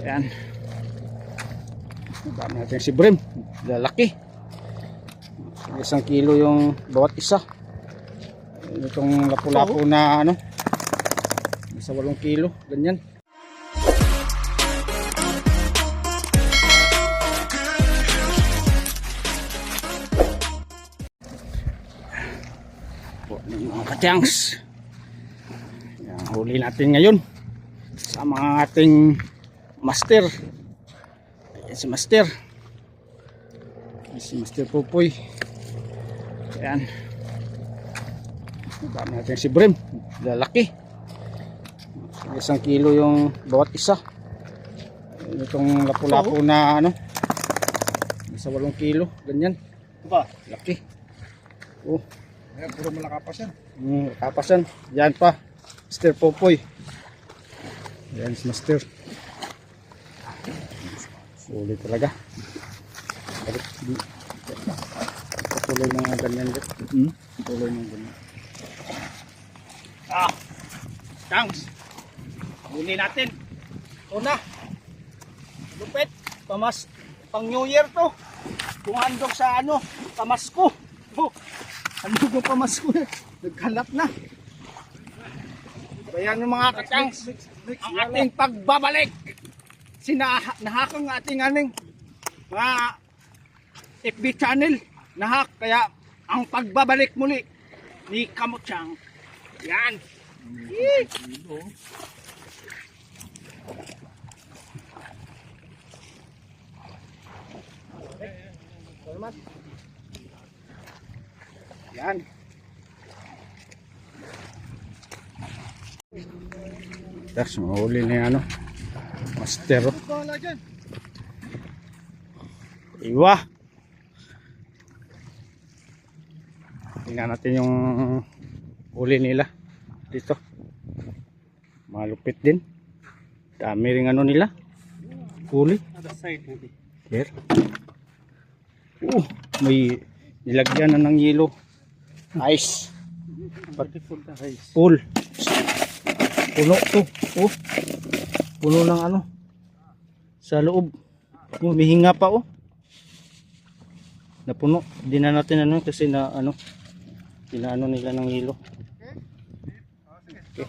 Ayan. Dami natin si Brim. Lalaki. 1 kilo yung bawat isa. Itong lapu-lapu na ano. Nasa 8 kilo. Ganyan. Mga katyangs. Ayan, huli natin ngayon. Sa mga ating master. Ayan si master. Ayan si Master Pupoy. Ayan. Dami natin si Brim. Lalaki. 1 kilo yung bawat isa. Itong lapu-lapu na ano. Nasa 8 kilo. Ganyan. Laki. Oh. Ayan, puro malakapas yan. Kapas yan. Yan pa. Master Pupoy. Ayan si Master. Sulit talaga. Patuloy mga ganyan. Patuloy mga ganyan. Thanks. Huli natin. Ito na. Lupit. Pang New Year to. Kung handog sa ano, pamasko. Handog yung pamasko. Nagkalap na. Ayan yung mga katangs. Ang ating pagbabalik. Nahakang ating aning mga FB channel. Nahak. Kaya ang pagbabalik muli ni Kamutsang. Yan. Yan. Tapos mahuli na yung ano, master. Iwa. Tingnan natin yung huli nila dito. Malupit din. Dami ring ano nila. Huli. Here. May nilagyan na ng yelo. Ice. Full. Puno to. Puno ng ano. Sa loob. May hinga pa Napuno. Hindi na natin ano kasi na ano. Pinaano nila ng yelo. Okay.